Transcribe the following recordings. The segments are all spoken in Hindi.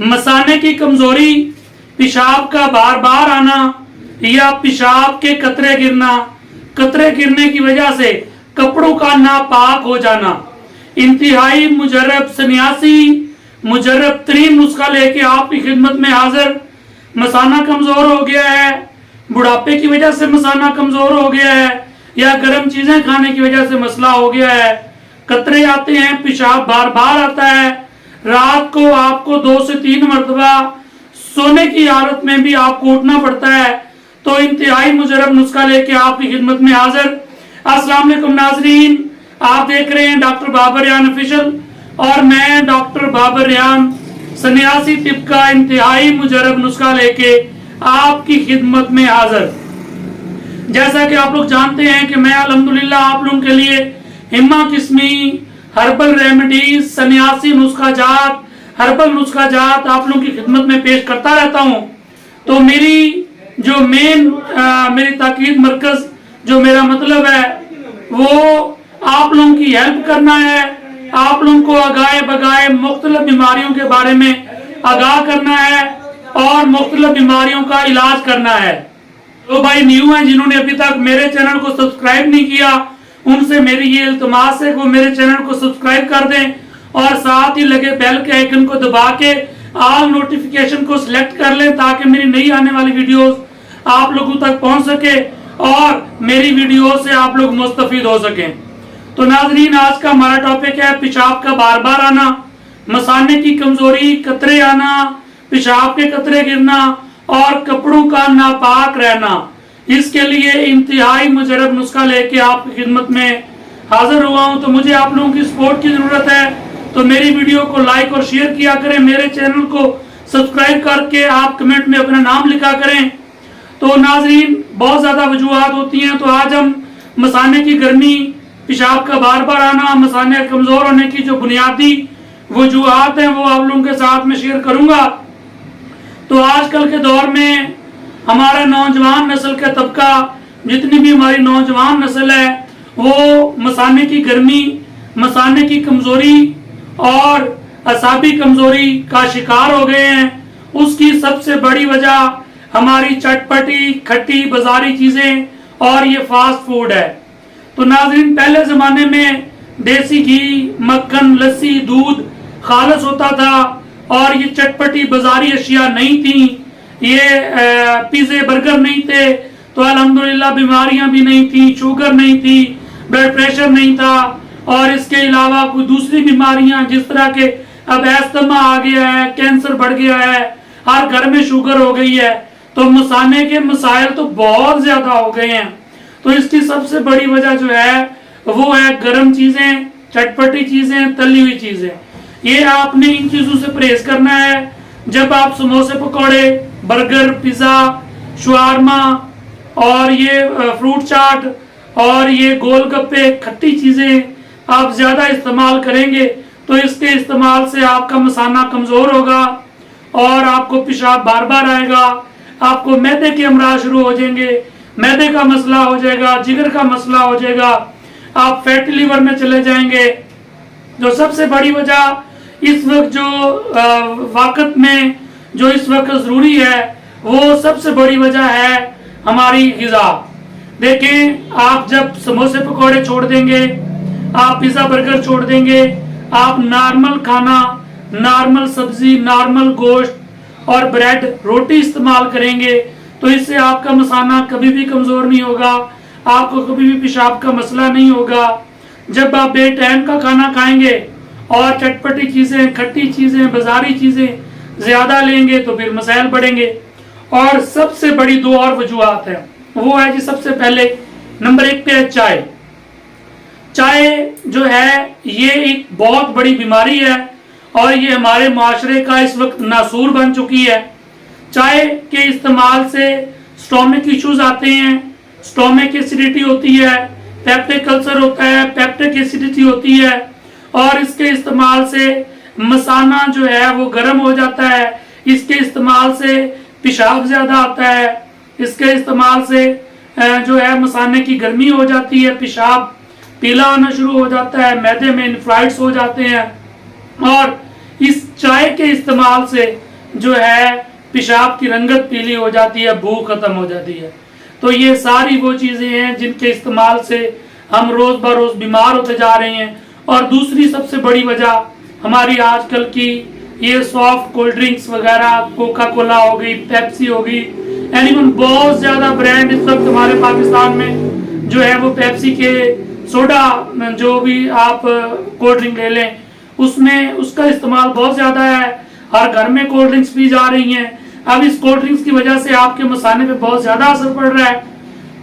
मसाने की कमजोरी, पेशाब का बार बार आना या पेशाब के कतरे गिरना, कतरे गिरने की वजह से कपड़ों का नापाक हो जाना। इंतहाई मुजर्रब सन्यासी मुजर्रब तरीन नुस्खा लेके आपकी खिदमत में हाजिर। मसाना कमजोर हो गया है, बुढ़ापे की वजह से मसाना कमजोर हो गया है या गर्म चीजें खाने की वजह से मसला हो गया है, कतरे आते हैं, पेशाब बार बार आता है, रात को आपको 2 से 3 मरतबा सोने की हालत में भी आपको उठना पड़ता है, तो इंतहाई मुजर्रब नुस्खा लेके आपकी खिदमत में हाजिर। अस्सलाम वालेकुम नाजरीन, आप देख रहे हैं डॉक्टर बाबर रेहान ऑफिशियल और मैं डॉक्टर बाबर रेहान सन्यासी तिब का इंतहाई मुजर्रब नुस्खा लेके आपकी खिदमत में हाजिर। जैसा कि आप लोग जानते हैं कि मैं अल्हम्दुलिल्लाह आप लोगों के लिए हिम्मा किस्मी हर्बल रेमेडीज, सन्यासी नुस्खा जात, हर्बल नुस्खा जात आप लोगों की खिदमत में पेश करता रहता हूं। तो मेरी जो मेरी ताकीद मरकज, जो मेरा मतलब है वो आप लोगों की हेल्प करना है, आप लोगों को आगाए बगाए मुख्तलिफ बीमारियों के बारे में आगाह करना है और मुख्तलिफ बीमारियों का इलाज करना है। तो भाई न्यू हैं जिन्होंने अभी तक मेरे चैनल को सब्सक्राइब नहीं किया, उनसे मेरी ये इल्तमास है कि वो मेरे चैनल को सब्सक्राइब कर दें और साथ ही लगे बेल के आइकन को दबा के ऑल नोटिफिकेशन को सिलेक्ट कर लें ताकि मेरी नई आने वाली वीडियोस आप लोगों तक पहुंच सके और मेरी वीडियो से आप लोग मुस्तफीद हो सकें। तो नाजरीन, आज का हमारा टॉपिक है पेशाब का बार बार आना, मसाने की कमजोरी, कतरे आना, पेशाब के कतरे गिरना और कपड़ों का नापाक रहना। इसके लिए इंतहाई मुजर्रब नुस्खा लेके आपकी खिदमत में हाजिर हुआ हूं। तो मुझे आप लोगों की सपोर्ट की जरूरत है, तो मेरी वीडियो को लाइक और शेयर किया करें, मेरे चैनल को सब्सक्राइब करके आप कमेंट में अपना नाम लिखा करें। तो नाजरीन, बहुत ज्यादा वजूहात होती हैं, तो आज हम मसाने की गर्मी, पेशाब का बार बार आना, मसाने कमजोर होने की जो बुनियादी वजूहात हैं वो आप लोगों के साथ में शेयर करूंगा। तो आजकल के दौर में हमारा नौजवान नस्ल का तबका, जितनी भी हमारी नौजवान नस्ल है, वो मसाने की गर्मी, मसाने की कमजोरी और असाबी कमजोरी का शिकार हो गए हैं। उसकी सबसे बड़ी वजह हमारी चटपटी खट्टी बाजारी चीजें और ये फास्ट फूड है। तो नाज़रीन, पहले जमाने में देसी घी, मक्खन, लस्सी, दूध खालस होता था और ये चटपटी बाजारी अशिया नहीं थी, ये पिज़्ज़े बर्गर नहीं थे, तो अल्हम्दुलिल्लाह बीमारियां भी नहीं थी, शुगर नहीं थी, ब्लड प्रेशर नहीं था और इसके अलावा कोई दूसरी बीमारियां जिस तरह के अब अस्थमा आ गया है, कैंसर बढ़ गया है, हर घर में शुगर हो गई है, तो मसाने के मसाइल तो बहुत ज्यादा हो गए हैं। तो इसकी सबसे बड़ी वजह जो है वो है गर्म चीजें, चटपटी चीजें, तली हुई चीजें। ये आपने इन चीजों से परहेज करना है। जब आप समोसे पकौड़े, बर्गर, पिज्जा, शवारमा और ये फ्रूट चाट और ये गोलगप्पे, खट्टी चीजें आप ज्यादा इस्तेमाल करेंगे तो इसके इस्तेमाल से आपका मसाना कमजोर होगा और आपको पेशाब बार बार आएगा, आपको मैदे के अमराज शुरू हो जाएंगे, मैदे का मसला हो जाएगा, जिगर का मसला हो जाएगा, आप फैटी लीवर में चले जाएंगे। जो सबसे बड़ी वजह इस वक्त जो वक्त में जो इस वक्त जरूरी है वो सबसे बड़ी वजह है हमारी ग़िज़ा। देखें, आप जब समोसे पकौड़े छोड़ देंगे, आप पिज़्ज़ा बर्गर छोड़ देंगे, आप नॉर्मल खाना, नॉर्मल सब्जी, नॉर्मल गोश्त और ब्रेड रोटी इस्तेमाल करेंगे तो इससे आपका मसाना कभी भी कमजोर नहीं होगा, आपको कभी भी पेशाब का मसला नहीं होगा। जब आप बेटाइम का खाना खाएंगे और चटपटी चीजें, खट्टी चीजें, बाजारी चीजें ज्यादा लेंगे तो फिर मसाइल बढ़ेंगे। और सबसे बड़ी 2 और वजूहात है, वो है जी सबसे पहले नंबर 1 पे है चाय। चाय जो है ये एक बहुत बड़ी बीमारी है और ये हमारे माशरे का इस वक्त नासूर बन चुकी है। चाय के इस्तेमाल से स्टोमिक इश्यूज आते हैं, स्टोमिक एसिडिटी होती है, पेप्टिक अल्सर होता है, पेप्टिक एसिडिटी होती है और इसके इस्तेमाल से मसाना जो है वो गर्म हो जाता है, इसके इस्तेमाल से पेशाब ज्यादा आता है, इसके इस्तेमाल से जो है मसाने की गर्मी हो जाती है, पेशाब पीला होना शुरू हो जाता है, मैदे में इन्फ्लाइट्स हो जाते हैं और इस चाय के इस्तेमाल से जो है पेशाब की रंगत पीली हो जाती है, भूख खत्म हो जाती है। तो ये सारी वो चीज़ें हैं जिनके इस्तेमाल से हम रोज़ बरोज़ बीमार होते जा रहे हैं। और दूसरी सबसे बड़ी वजह हमारी आजकल की ये सॉफ्ट कोल्ड ड्रिंक्स वगैरह, कोका कोला हो गई, पेप्सी हो गई, एनीवन बहुत ज़्यादा ब्रांड इस वक्त हमारे पाकिस्तान में जो है वो पेप्सी के सोडा, जो भी आप कोल्ड ड्रिंक ले लें उसमें उसका इस्तेमाल बहुत ज़्यादा है। हर घर में कोल्ड ड्रिंक्स पी जा रही हैं। अब इस कोल्ड ड्रिंक्स की वजह से आपके मसाने पे बहुत ज़्यादा असर पड़ रहा है,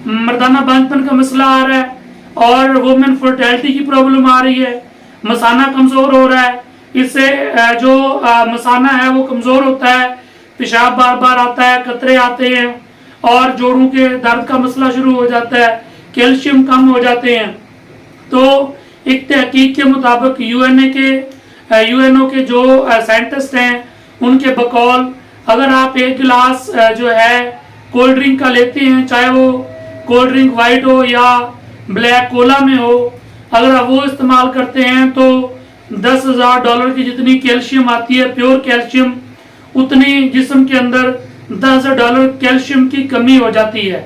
मर्दाना बांझपन का मसला आ रहा है और वुमेन फर्टिलिटी की प्रॉब्लम आ रही है, मसाना कमज़ोर हो रहा है। इससे जो मसाना है वो कमज़ोर होता है, पेशाब बार बार आता है, कतरे आते हैं और जोड़ों के दर्द का मसला शुरू हो जाता है, कैल्शियम कम हो जाते हैं। तो एक तहकीक के मुताबिक यूएनओ के जो साइंटिस्ट हैं उनके बकौल अगर आप एक गिलास जो है कोल्ड ड्रिंक का लेते हैं, चाहे वो कोल्ड ड्रिंक वाइट हो या ब्लैक कोला में हो, अगर आप वो इस्तेमाल करते हैं तो $10,000 की जितनी कैल्शियम आती है, प्योर कैल्शियम, उतनी जिस्म के अंदर $10,000 कैल्शियम की कमी हो जाती है।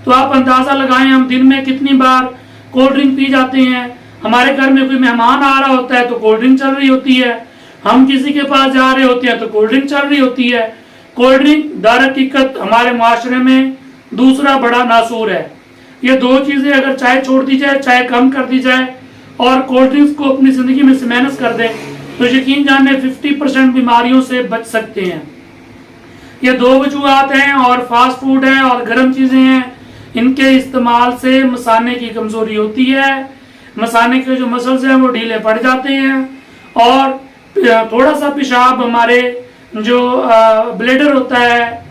तो आप अंदाज़ा लगाएं हम दिन में कितनी बार कोल्ड ड्रिंक पी जाते हैं। हमारे घर में कोई मेहमान आ रहा होता है तो कोल्ड ड्रिंक चल रही होती है, हम किसी के पास जा रहे होते हैं तो कोल्ड ड्रिंक चल रही होती है। कोल्ड ड्रिंक दर हकीकत हमारे माशरे में दूसरा बड़ा नासूर है। ये दो चीज़ें अगर चाहे छोड़ दी जाए, चाहे कम कर दी जाए और कोल्ड ड्रिंक्स को अपनी ज़िंदगी में से मैनेज कर दें तो यकीन जाने 50% बीमारियों से बच सकते हैं। ये दो वजूहत हैं और फास्ट फूड है और गर्म चीज़ें हैं, इनके इस्तेमाल से मसाने की कमज़ोरी होती है, मसाने के जो मसल्स हैं वो ढीले पड़ जाते हैं और थोड़ा सा पेशाब हमारे जो ब्लेडर होता है,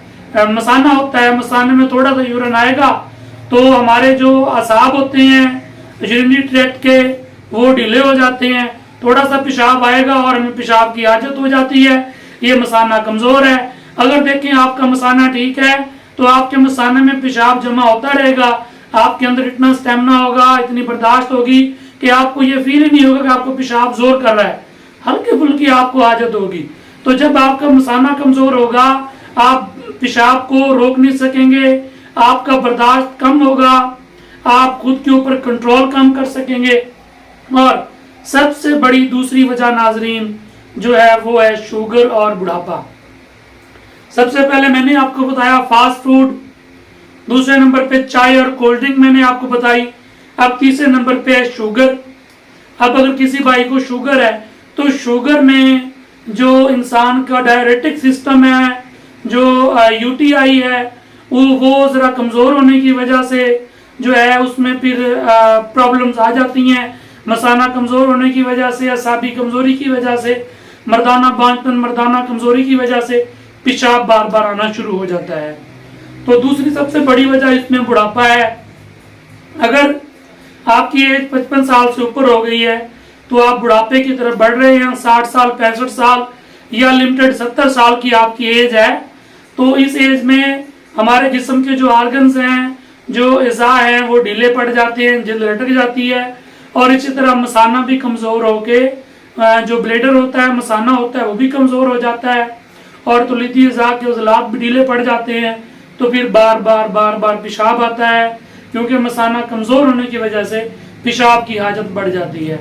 मसाना होता है, मसाने में थोड़ा सा यूरिन आएगा तो हमारे जो असाब होते हैं यूरिनरी ट्रैक्ट के वो ढीले हो जाते हैं, थोड़ा सा पेशाब आएगा और हमें पेशाब की आदत हो जाती है, ये मसाना कमज़ोर है। अगर देखें आपका मसाना ठीक है तो आपके मसाने में पेशाब जमा होता रहेगा, आपके अंदर इतना स्टेमिना होगा, इतनी बर्दाश्त होगी कि आपको ये फील ही नहीं होगा कि आपको पेशाब जोर कर रहा है, हल्की फुल्की आपको आदत होगी। तो जब आपका मसाना कमज़ोर होगा आप पेशाब को रोक नहीं सकेंगे, आपका बर्दाश्त कम होगा, आप खुद के ऊपर कंट्रोल कम कर सकेंगे। और सबसे बड़ी दूसरी वजह नाजरीन जो है वो है शुगर और बुढ़ापा। सबसे पहले मैंने आपको बताया फास्ट फूड, दूसरे नंबर पे चाय और कोल्ड ड्रिंक मैंने आपको बताई, अब तीसरे नंबर पे है शुगर। अब अगर किसी भाई को शुगर है तो शुगर में जो इंसान का डायरेटिक सिस्टम है, जो यूटीआई है, वो ज़रा कमज़ोर होने की वजह से जो है उसमें फिर प्रॉब्लम्स आ जाती हैं। मसाना कमज़ोर होने की वजह से, असाबी कमज़ोरी की वजह से, मर्दाना बांझपन, मर्दाना कमज़ोरी की वजह से पेशाब बार बार आना शुरू हो जाता है। तो दूसरी सबसे बड़ी वजह इसमें बुढ़ापा है। अगर आपकी एज 55 साल से ऊपर हो गई है तो आप बुढ़ापे की तरफ बढ़ रहे हैं, 60 साल, 65 साल या लिमिटेड 70 साल की आपकी एज है, तो इस एज में हमारे जिस्म के जो ऑर्गन्स हैं, जो अज़ा हैं, वो ढीले पड़ जाते हैं, जल्द लटक जाती है और इसी तरह मसाना भी कमज़ोर होके जो ब्लेडर होता है, मसाना होता है, वो भी कमज़ोर हो जाता है और तौलीदी अज़ा के उज़लात भी ढीले पड़ जाते हैं। तो फिर बार बार पेशाब आता है, क्योंकि मसाना कमज़ोर होने की वजह से पेशाब की हाजत बढ़ जाती है।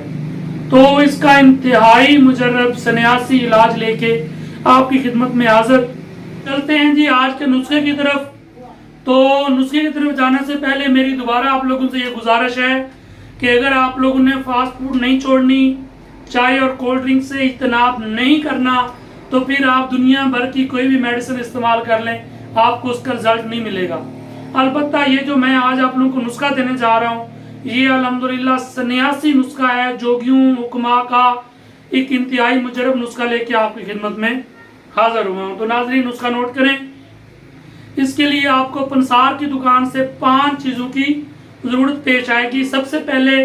तो इसका इंतहाई मुजर्रब सन्यासी इलाज लेके आपकी खिदमत में हाजिर। चलते हैं जी आज के नुस्खे की तरफ। तो नुस्खे की तरफ जाने से पहले मेरी दोबारा आप लोगों से ये गुजारिश है कि अगर आप लोगों ने फास्ट फूड नहीं छोड़नी, चाय और कोल्ड ड्रिंक से इज्तनाब नहीं करना, तो फिर आप दुनिया भर की कोई भी मेडिसिन इस्तेमाल कर लें, आपको उसका रिजल्ट नहीं मिलेगा। अलबत्ता ये जो मैं आज आप लोगों को नुस्खा देने जा रहा हूँ, ये अल्हम्दुलिल्लाह सन्यासी नुस्खा है, जोगियों हुक्मा का एक इंतहाई मुजरब नुस्खा लेके आपकी खिदमत में हाजिर हुआ हूँ। तो नाज़रीन नुस्खा नोट करें। इसके लिए आपको पंसार की दुकान से 5 चीज़ों की ज़रूरत पेश आएगी। सबसे पहले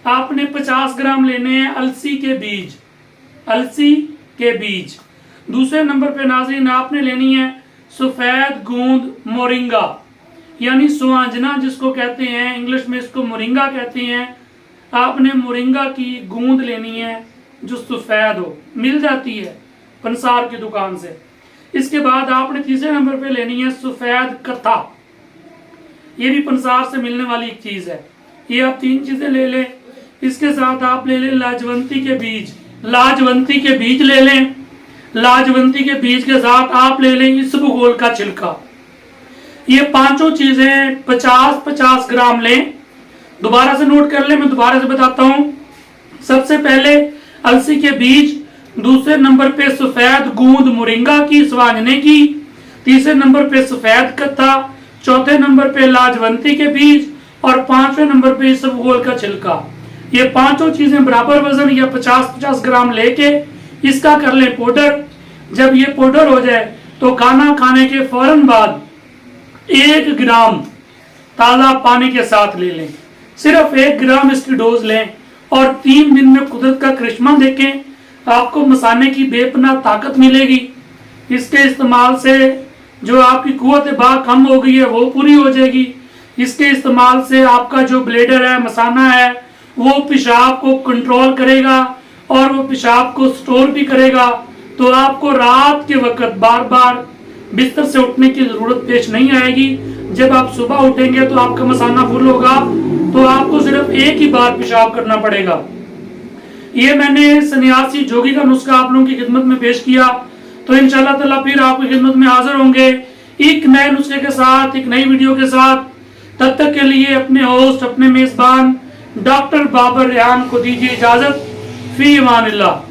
आपने 50 ग्राम लेने हैं अलसी के बीज, अलसी के बीज। दूसरे नंबर पे नाज़रीन आपने लेनी है सफ़ेद गूंद मोरिंगा, यानी सुहांजना जिसको कहते हैं, इंग्लिश में इसको मोरिंगा कहते हैं। आपने मोरिंगा की गूंद लेनी है जो सफ़ेद हो, मिल जाती है पंसार की दुकान से। इसके बाद आपने तीसरे नंबर पे लेनी है सफेद कथा। ये भी पंसार से मिलने वाली एक चीज है। ये आप 3 चीजें ले लें। इसके साथ आप ले लें लाजवंती के बीज। लाजवंती के बीज ले लें। लाजवंती के बीज के साथ आप ले लें इसबगोल का छिलका। ये पांचों चीजें 50-50 ग्राम लें। दोबारा से नोट कर लें, मैं दोबारा से बताता हूं। सबसे पहले अलसी के बीज, दूसरे नंबर पे सफेद गूंद मोरिंगा की स्वांजने की, तीसरे नंबर पे सफेद कत्था, चौथे नंबर पे लाजवंती के बीज और 5वें नंबर पे इसबगोल का छिलका। ये पांचों चीजें बराबर वजन या 50-50 ग्राम लेके इसका कर लें पाउडर। जब ये पाउडर हो जाए तो खाना खाने के फौरन बाद 1 ग्राम ताज़ा पानी के साथ ले लें। सिर्फ 1 ग्राम इसकी डोज लें और 3 दिन में कुदरत का करिश्मा देखें। आपको मसाने की बेपनाह ताकत मिलेगी। इसके इस्तेमाल से जो आपकी कुव्वत बाक कम हो गई है वो पूरी हो जाएगी। इसके इस्तेमाल से आपका जो ब्लेडर है, मसाना है, वो पेशाब को कंट्रोल करेगा और वो पेशाब को स्टोर भी करेगा। तो आपको रात के वक्त बार बार बिस्तर से उठने की जरूरत पेश नहीं आएगी। जब आप सुबह उठेंगे तो आपका मसाना फुल होगा, तो आपको सिर्फ एक ही बार पेशाब करना पड़ेगा। ये मैंने सन्यासी जोगी का नुस्खा आप लोगों की खिदमत में पेश किया। तो इंशाल्लाह ताला फिर आपकी खिदमत में हाजिर होंगे एक नए नुस्खे के साथ, एक नई वीडियो के साथ। तब तक के लिए अपने होस्ट, अपने मेजबान डॉक्टर बाबर रेहान को दीजिए इजाजत। फी अमानिल्लाह।